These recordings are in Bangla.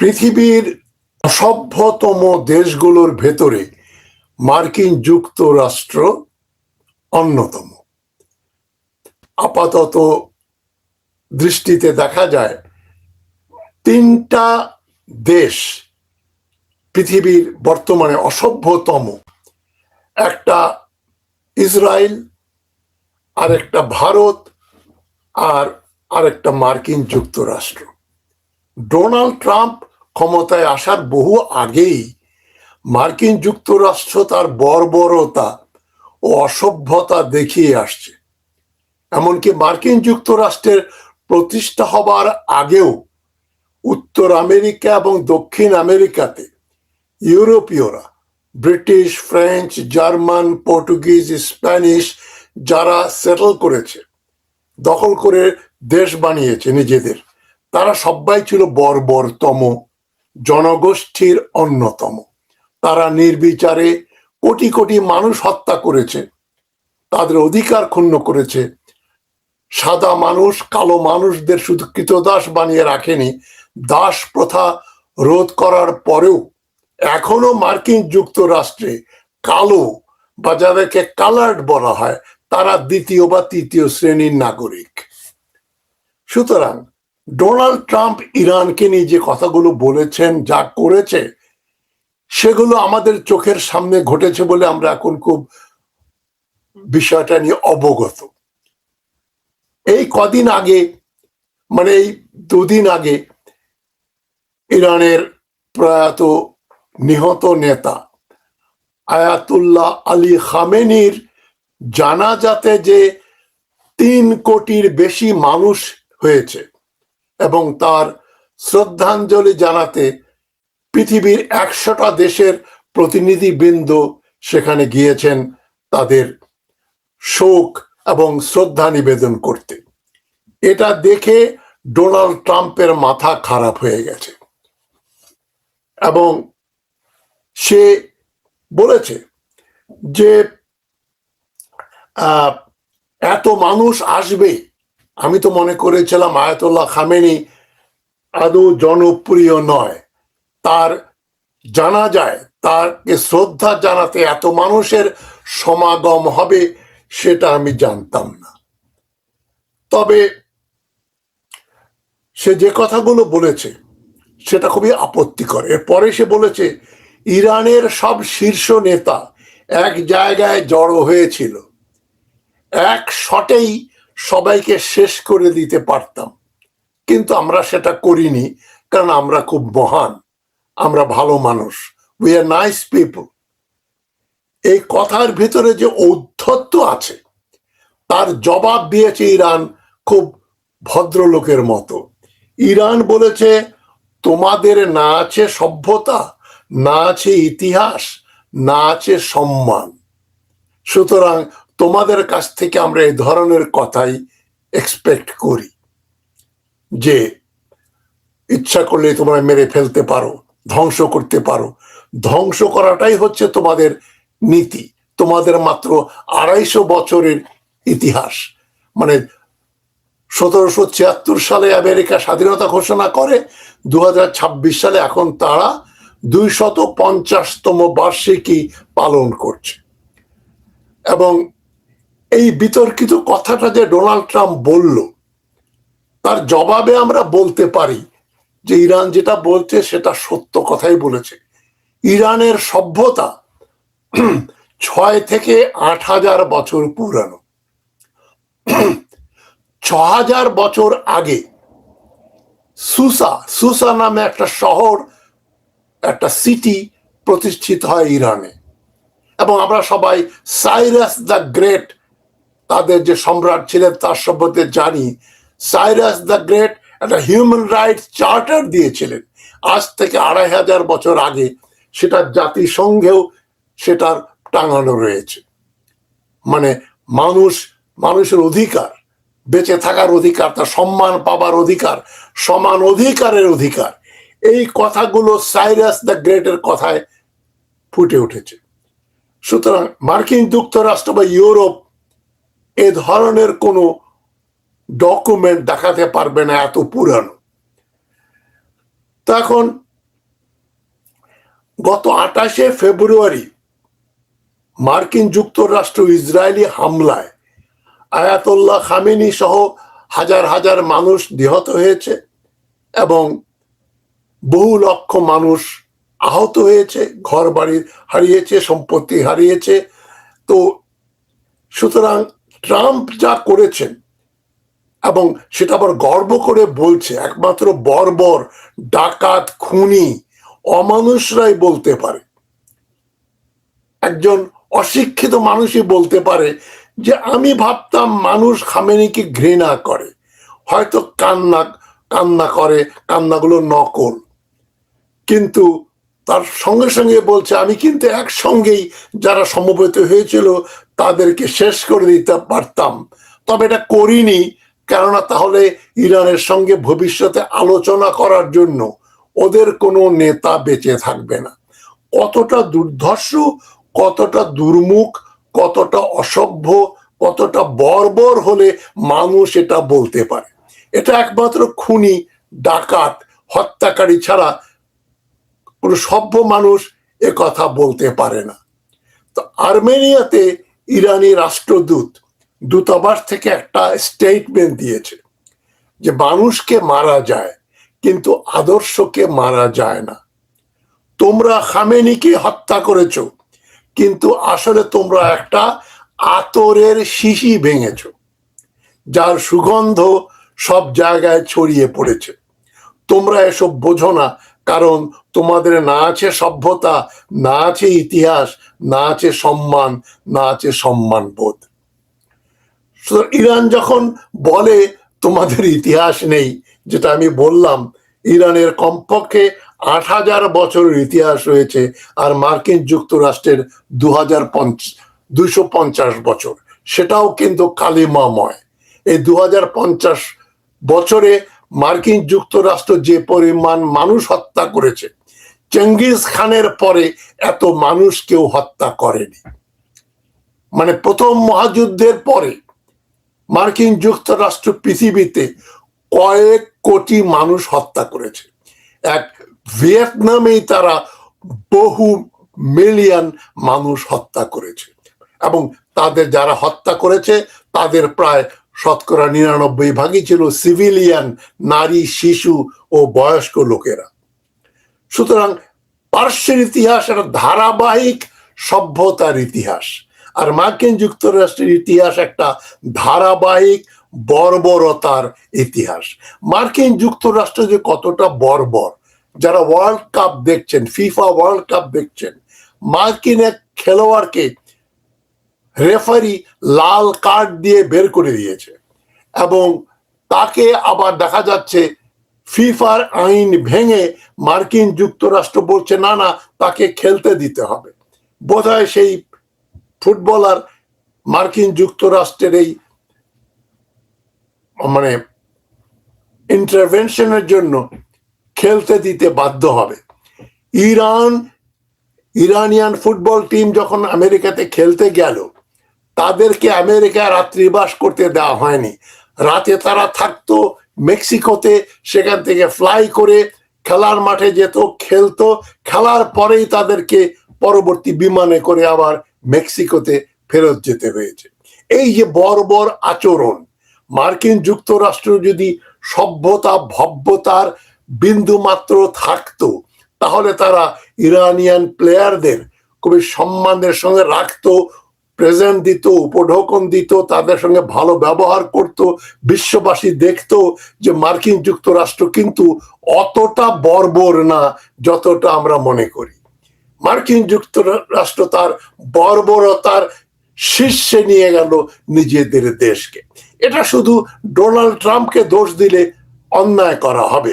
পৃথিবীর অসভ্যতম দেশগুলোর ভেতরে মার্কিন যুক্তরাষ্ট্র অন্যতম। আপাতত দৃষ্টিতে দেখা যায় তিনটা দেশ পৃথিবীর বর্তমানে অসভ্যতম, একটা ইসরায়েল, আরেকটা ভারত, আর আরেকটা মার্কিন যুক্তরাষ্ট্র। ডোনাল্ড ট্রাম্প ক্ষমতায় আসার বহু আগেই মার্কিন যুক্তরাষ্ট্র তার বর্বরতা ও অসভ্যতা দেখিয়ে আসছে। এমনকি মার্কিন যুক্তরাষ্ট্রের প্রতিষ্ঠা হবার আগেও উত্তর আমেরিকা এবং দক্ষিণ আমেরিকাতে ইউরোপীয়রা, British, French, German, Portuguese, Spanish যারা সেটেল করেছে, দখল করে দেশ বানিয়েছে নিজেদের, তারা সবাই ছিল বর্বরতম জনগোষ্ঠীর অন্যতম। তারা নির্বিচারে কোটি কোটি মানুষ হত্যা করেছে, তাদের অধিকার ক্ষুণ্ণ করেছে। সাদা মানুষ কালো মানুষদের শুধু কৃতদাস বানিয়ে রাখেনি, দাস প্রথা রোধ করার পরেও এখনো মার্কিন যুক্তরাষ্ট্রে কালো বা যাদেরকে কালার্ড বলা হয় তারা দ্বিতীয় বা তৃতীয় শ্রেণীর নাগরিক। সুতরাং ডোনাল্ড ট্রাম্প ইরানকে নিয়ে যে কথাগুলো বলেছেন, যা করেছে, সেগুলো আমাদের চোখের সামনে ঘটেছে বলে আমরা এখন খুব বিষয়টা নিয়ে অবগত। এই কদিন আগে, মানে এই দুদিন আগে, ইরানের প্রয়াত নিহত নেতা আয়াতুল্লাহ আলী খামেনির জানাজাতে যে 3 কোটির বেশি মানুষ হয়েছে এবং তার শ্রদ্ধাঞ্জলি জানাতে পৃথিবীর 100টা দেশের প্রতিনিধিবৃন্দ সেখানে গিয়েছেন তাদের শোক এবং শ্রদ্ধা নিবেদন করতে। এটা দেখে ডোনাল্ড ট্রাম্পের মাথা খারাপ হয়ে গেছে এবং সে বলেছে যে এত মানুষ আসবে, আমি তো মনে করেছিলাম আয়াতুল্লাহ খামেনি আদৌ জনপ্রিয় নয়, তার জানাজায় তাকে শ্রদ্ধা জানাতে এত মানুষের সমাগম হবে সেটা আমি জানতাম না। তবে সে যে কথাগুলো বলেছে সেটা খুবই আপত্তিকর। এরপরে সে বলেছে ইরানের সব শীর্ষ নেতা এক জায়গায় জড়ো হয়েছিল, এক শটেই সবাইকে শেষ করে দিতে পারতাম, কিন্তু আমরা সেটা করিনি, কারণ আমরা খুব মহান, আমরা ভালো মানুষ, উই আর নাইস পিপল। এই কথার ভিতরে যে ঔদ্ধত্য আছে তার জবাব দিয়েছে ইরান খুব ভদ্রলোকের মতো। ইরান বলেছে তোমাদের না আছে সভ্যতা, না আছে ইতিহাস, না আছে সম্মান, সুতরাং তোমাদের কাছ থেকে আমরা এই ধরনের কথাই এক্সপেক্ট করি যে ইচ্ছা করলে তোমরা মেরে ফেলতে পারো, ধ্বংস করতে পারো। ধ্বংস করাটাই হচ্ছে তোমাদের নীতি। তোমাদের মাত্র 250 বছরের ইতিহাস, মানে 1776 সালে আমেরিকা স্বাধীনতা ঘোষণা করে, 2026 সালে এখন তারা 250তম বার্ষিকী পালন করছে। এবং এই বিতর্কিত কথাটা যে ডোনাল্ড ট্রাম্প বলল, তার জবাবে আমরা বলতে পারি যে ইরান যেটা বলছে সেটা সত্য কথাই বলেছে। ইরানের সভ্যতা 6 থেকে 8,000 বছর পুরানো। 6,000 বছর আগে সুসা নামে একটা শহর, একটা সিটি প্রতিষ্ঠিত হয় ইরানে। এবং আমরা সবাই সাইরাস দ্য গ্রেট, তাদের যে সম্রাট ছিলেন তার সম্বন্ধে জানি। সাইরাস দ্য গ্রেট একটা হিউম্যান রাইটস চার্টার দিয়েছিলেন আজ থেকে 2,500 বছর আগে, সেটা জাতিসংঘেও সেটার টাঙানো রয়েছে। মানে মানুষের অধিকার, বেঁচে থাকার অধিকার, তার সম্মান পাবার অধিকার, সমান অধিকারের অধিকার, এই কথাগুলো সাইরাস দ্য গ্রেটের কথায় ফুটে উঠেছে। সুতরাং মার্কিন যুক্তরাষ্ট্র বা ইউরোপ এ ধরনের কোনো ডকুমেন্ট দেখাতে পারবে না এত পুরানো। তো এখন গত 28শে ফেব্রুয়ারি মার্কিন যুক্তরাষ্ট্র ইসরায়েলি হামলায় আয়াতুল্লাহ খামেনি সহ হাজার হাজার মানুষ নিহত হয়েছে এবং বহু লক্ষ মানুষ আহত হয়েছে, ঘর বাড়ি হারিয়েছে, সম্পত্তি হারিয়েছে। তো সুতরাং ট্রাম্প যা করেছেন, এবং সেটা আবার গর্ব করে বলছে, একমাত্র বর্বর, ডাকাত, খুনি, অমানুষরাই বলতে পারে, একজন অশিক্ষিত মানুষই বলতে পারে যে আমি ভাবতাম মানুষ খামেনিকে ঘৃণা করে, হয়তো কান্না করে, কান্নাগুলো নকল, কিন্তু তার সঙ্গে সঙ্গে বলছে আমি কিন্তু একসঙ্গেই যারা সমবেত হয়েছিল তাদেরকে শেষ করে দিতে পারতাম, তবে এটা করিনি, কেননা তাহলে ইরানের সঙ্গে ভবিষ্যতে আলোচনা করার জন্য ওদের কোনো নেতা বেঁচে থাকবে না। কতটা দুর্ধর্ষ, কতটা দুর্মুখ, কতটা অসভ্য, কতটা বর্বর হলে মানুষ এটা বলতে পারে। এটা একমাত্র খুনি, ডাকাত, হত্যাকারী ছাড়া কোনো সভ্য মানুষ এ কথা বলতে পারে না। তো আর্মেনিয়াতে ইরানি দূতাবাস থেকে একটা স্টেটমেন্ট দিয়েছে যে মানুষকে মারা যায় কিন্তু আদর্শকে মারা যায় না। তোমরা খামেনিকে হত্যা করেছ, কিন্তু আসলে তোমরা একটা আতরের শিশি ভেঙেছ, যার সুগন্ধ সব জায়গায় ছড়িয়ে পড়েছে। তোমরা এসব বোঝো না, কারণ তোমাদের না আছে সভ্যতা, না আছে ইতিহাস, না আছে সম্মান, না আছে সম্মানবোধ। ইরান যখন বলে তোমাদের ইতিহাস নেই, যেটা আমি বললাম, ইরানের কমপক্ষে 8,000 বছরের ইতিহাস রয়েছে, আর মার্কিন যুক্তরাষ্ট্রের 250 বছর, সেটাও কিন্তু কালিমাময়। এই 2050 বছরে মার্কিন যুক্তরাষ্ট্র যে পরিমাণ মানুষ হত্যা করেছে, চেঙ্গিজ খানের পরে এত মানুষ কেউ হত্যা করেনি। মানে প্রথম মহাযুদ্ধের পরে মার্কিন যুক্তরাষ্ট্র পৃথিবীতে কয়েক কোটি মানুষ হত্যা করেছে। এক ভিয়েতনামেই তারা বহু মিলিয়ন মানুষ হত্যা করেছে, এবং তাদের যারা হত্যা করেছে তাদের প্রায় 99% ছিল সিভিলিয়ান, নারী, শিশু ও বয়স্ক লোকেরা। সুতরাং পার্শ্বের ইতিহাস একটা ধারাবাহিক সভ্যতার ইতিহাস, আর মার্কিন যুক্তরাষ্ট্রের ইতিহাস একটা ধারাবাহিক বর্বরতার ইতিহাস। মার্কিন যুক্তরাষ্ট্র যে কতটা বর্বর, যারা ওয়ার্ল্ড কাপ দেখছেন, ফিফা ওয়ার্ল্ড কাপ দেখছেন, মার্কিন এক খেলোয়াড়কে রেফারি লাল কার্ড দিয়ে বের করে দিয়েছে, এবং তাকে আবার দেখা যাচ্ছে ফিফার আইন ভেঙে মার্কিন যুক্তরাষ্ট্র বলছে না না, তাকে খেলতে দিতে হবে। বোধহয় সেই ফুটবলার মার্কিন যুক্তরাষ্ট্রের এই মানে ইন্টারভেনশনের জন্য খেলতে দিতে বাধ্য হবে। ইরানিয়ান ফুটবল টিম যখন আমেরিকাতে খেলতে গেল, তাদেরকে আমেরিকা রাত্রিবাস করতে দেওয়া হয়নি। রাতে তারা থাকতো মেক্সিকোতে, সেখান থেকে ফ্লাই করে খেলার মাঠে যেত, খেলতো, খেলার পরেই তাদেরকে পরবর্তী বিমানে করে আবার মেক্সিকোতে ফেরত যেতে হয়েছে। এই যে বর্বর আচরণ, মার্কিন যুক্তরাষ্ট্র যদি সভ্যতা ভব্যতার বিন্দু মাত্র থাকতো, তাহলে তারা ইরানিয়ান প্লেয়ারদের খুবই সম্মানের সঙ্গে রাখতো, প্রেজেন্ট দিত, উপঢৌকন দিত, তাদের সঙ্গে ভালো ব্যবহার করত। বিশ্ববাসী দেখতো যে মার্কিন যুক্তরাষ্ট্র কিন্তু অতটা বর্বর না যতটা আমরা মনে করি। মার্কিন যুক্তরাষ্ট্র তার বর্বরতার শীর্ষে নিয়ে গেল নিজেদের দেশকে। এটা শুধু ডোনাল্ড ট্রাম্পকে দোষ দিলে অন্যায় করা হবে।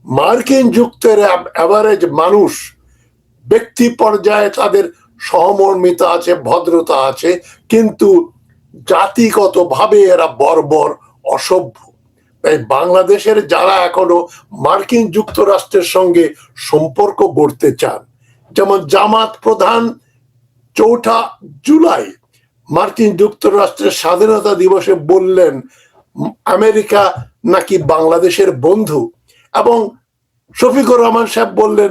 মার্কিন যুক্তরাষ্ট্রের অ্যাভারেজ মানুষ ব্যক্তি পর্যায়ে তাদের সহমর্মিতা আছে, ভদ্রতা আছে, কিন্তু জাতিগতভাবে এরা বর্বর, অসভ্য। তাই বাংলাদেশের যারা এখনো মার্কিন যুক্তরাষ্ট্রের সঙ্গে সম্পর্ক গড়তে চান, যেমন জামাত প্রধান 4 জুলাই মার্কিন যুক্তরাষ্ট্রের স্বাধীনতা দিবসে বললেন আমেরিকা নাকি বাংলাদেশের বন্ধু, এবং শফিকুর রহমান সাহেব বললেন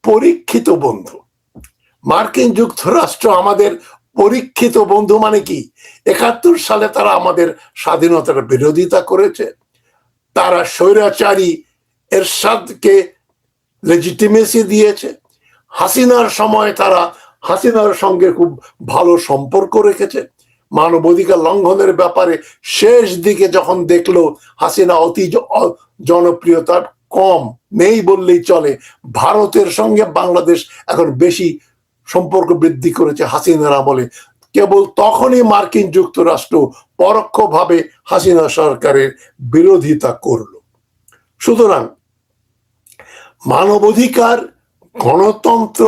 পরীক্ষিত বন্ধু। মার্কিন যুক্তরাষ্ট্র আমাদের পরীক্ষিত বন্ধু মানে কি? 71 সালে তারা আমাদের স্বাধীনতার বিরোধিতা করেছে, তারা স্বৈরাচারী এরশাদকে লেজিটিমেসি দিয়েছে, হাসিনার সময় তারা হাসিনার সঙ্গে খুব ভালো সম্পর্ক রেখেছে, মানবাধিকার লঙ্ঘনের ব্যাপারে শেষ দিকে যখন দেখলো হাসিনা অতি জনপ্রিয়তা কম, নেই বললেই চলে, ভারতের সঙ্গে বাংলাদেশ এখন বেশি সম্পর্ক বৃদ্ধি করেছে হাসিনার আমলে, কেবল তখনই মার্কিন যুক্তরাষ্ট্র পরোক্ষভাবে হাসিনা সরকারের বিরোধিতা করল। সুতরাং মানবাধিকার, গণতন্ত্র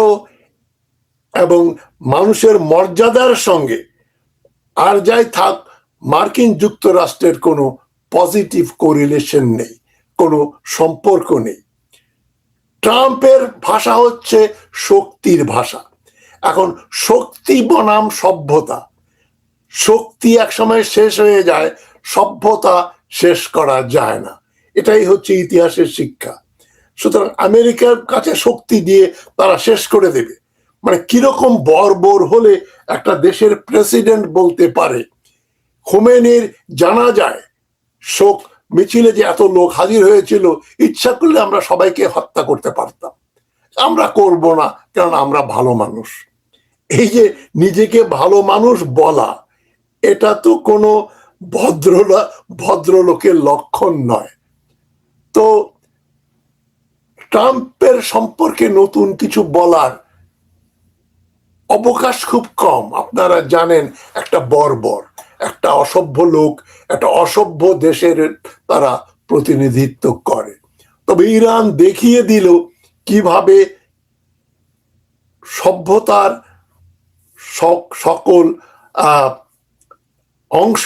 এবং মানুষের মর্যাদার সঙ্গে আর যাই থাক, মার্কিন যুক্তরাষ্ট্রের কোনো পজিটিভ কোরিলেশন নেই, কোনো সম্পর্ক নেই। ট্রাম্পের ভাষা হচ্ছে শক্তির ভাষা। এখন শক্তি বনাম সভ্যতা, শক্তি একসময় শেষ হয়ে যায়, সভ্যতা শেষ করা যায় না, এটাই হচ্ছে ইতিহাসের শিক্ষা। সুতরাং আমেরিকার কাছে শক্তি দিয়ে তারা শেষ করে দেবে, মানে কিরকম বর্বর হলে একটা দেশের প্রেসিডেন্ট বলতে পারে খোমেনির জানা যায় শোক মিছিলে যে এত লোক হাজির হয়েছিল, ইচ্ছা করলে আমরা সবাইকে হত্যা করতে পারতাম, আমরা করব না, কারণ আমরা ভালো মানুষ। এই যে নিজেকে ভালো মানুষ বলা, এটা তো কোনো ভদ্রলোকের লক্ষণ নয়। তো ট্রাম্পের সম্পর্কে নতুন কিছু বলার অবকাশ খুব কম। আপনারা জানেন একটা বর্বর, একটা অসভ্য লোক, একটা অসভ্য দেশের তারা প্রতিনিধিত্ব করে। তবে ইরান দেখিয়ে দিল কিভাবে সভ্যতার সকল অংশ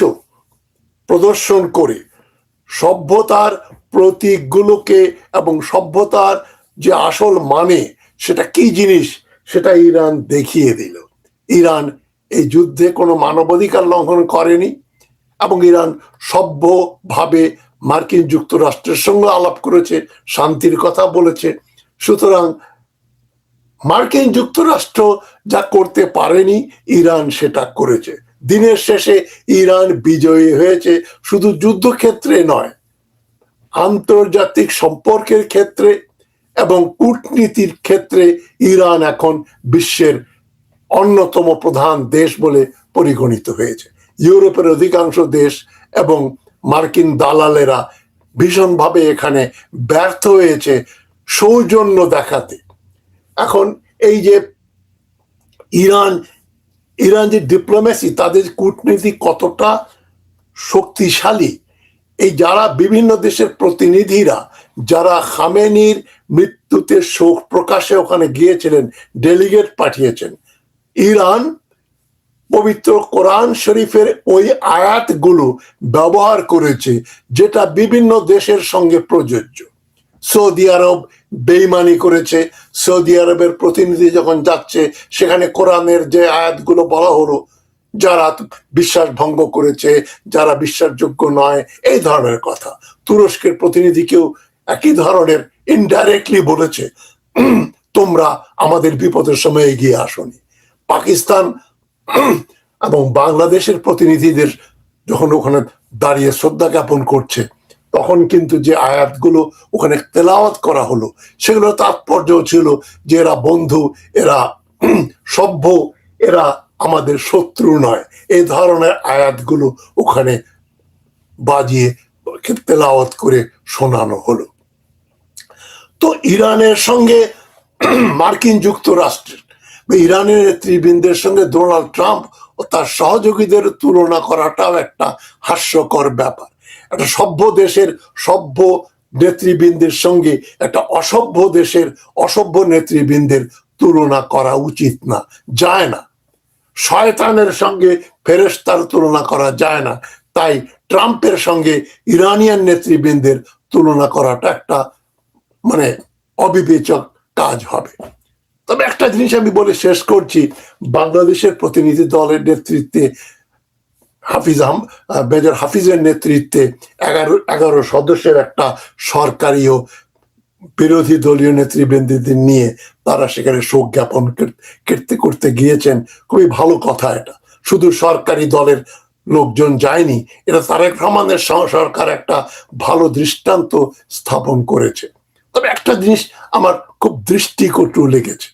প্রদর্শন করে সভ্যতার প্রতীকগুলোকে এবং সভ্যতার যে আসল মানে সেটা কি জিনিস সেটা ইরান দেখিয়ে দিল। ইরান এই যুদ্ধে কোনো মানবাধিকার লঙ্ঘন করেনি এবং ইরান সভ্যভাবে মার্কিন যুক্তরাষ্ট্রের সঙ্গে আলাপ করেছে, শান্তির কথা বলেছে। সুতরাং মার্কিন যুক্তরাষ্ট্র যা করতে পারেনি ইরান সেটা করেছে। দিনের শেষে ইরান বিজয়ী হয়েছে, শুধু যুদ্ধক্ষেত্রে নয়, আন্তর্জাতিক সম্পর্কের ক্ষেত্রে এবং কূটনীতির ক্ষেত্রে ইরান এখন বিশ্বের অন্যতম প্রধান দেশ বলে পরিগণিত হয়েছে। ইউরোপের অধিকাংশ দেশ এবং মার্কিন দালালেরা ভীষণভাবে এখানে ব্যর্থ হয়েছে সৌজন্য দেখাতে। এখন এই যে ইরান যে ডিপ্লোমেসি, তাদের কূটনীতি কতটা শক্তিশালী, এই যারা বিভিন্ন দেশের প্রতিনিধিরা যারা খামেনির মৃত্যুতে শোক প্রকাশে ওখানে গিয়েছিলেন, ডেলিগেট পাঠিয়েছেন, ইরান পবিত্র কোরআন শরীফের ওই আয়াতগুলো ব্যবহার করেছে যেটা বিভিন্ন দেশের সঙ্গে প্রযোজ্য। সৌদি আরব বেইমানি করেছে, সৌদি আরবের প্রতিনিধি যখন যাচ্ছে সেখানে কোরআনের যে আয়াতগুলো বলা হলো, যারা বিশ্বাস ভঙ্গ করেছে, যারা বিশ্বাসযোগ্য নয়, এই ধরনের কথা। তুরস্কের প্রতিনিধিকেও একই ধরনের ইনডাইরেক্টলি বলেছে তোমরা আমাদের বিপদের সময় এগিয়ে আসোনি। পাকিস্তান এবং বাংলাদেশের প্রতিনিধিদের যখন ওখানে দাঁড়িয়ে শ্রদ্ধা জ্ঞাপন করছে, তখন কিন্তু যে আয়াতগুলো ওখানে তেলাওয়াত করা হলো সেগুলো তাৎপর্য ছিল যে এরা বন্ধু, এরা সভ্য, এরা আমাদের শত্রু নয়। এই ধরনের আয়াতগুলো ওখানে বাজিয়ে তেলাওয়াত করে শোনানো হলো। তো ইরানের সঙ্গে মার্কিন যুক্তরাষ্ট্রের বা ইরানের নেতৃবৃন্দের সঙ্গে ডোনাল্ড ট্রাম্প ও তার সহযোগীদের তুলনা করাটাও একটা হাস্যকর ব্যাপার। একটা সভ্য দেশের সভ্য নেতৃবৃন্দের সঙ্গে একটা অসভ্য দেশের অসভ্য নেতৃবৃন্দের তুলনা করা উচিত না, যায় না। শয়তানের সঙ্গে ফেরেশতার তুলনা করা যায় না। তাই ট্রাম্পের সঙ্গে ইরানিয়ান নেতৃবৃন্দের তুলনা করাটা একটা মানে অবিবেচক কাজ হবে। তবে একটা জিনিস আমি বলে শেষ করছি, বাংলাদেশের প্রতিনিধি দলের নেতৃত্বে মেজর হাফিজের নেতৃত্বে 11 সদস্যের একটা সরকারি ও বিরোধী দলীয় নেতৃবৃন্দদের নিয়ে তারা সেখানে শোক জ্ঞাপন করতে গিয়েছেন। খুবই ভালো কথা এটা। শুধু সরকারি দলের লোকজন যায়নি, এটা তারেক রহমানের সরকার একটা ভালো দৃষ্টান্ত স্থাপন করেছে। তবে একটা জিনিস আমার খুব দৃষ্টিকটু লেগেছে,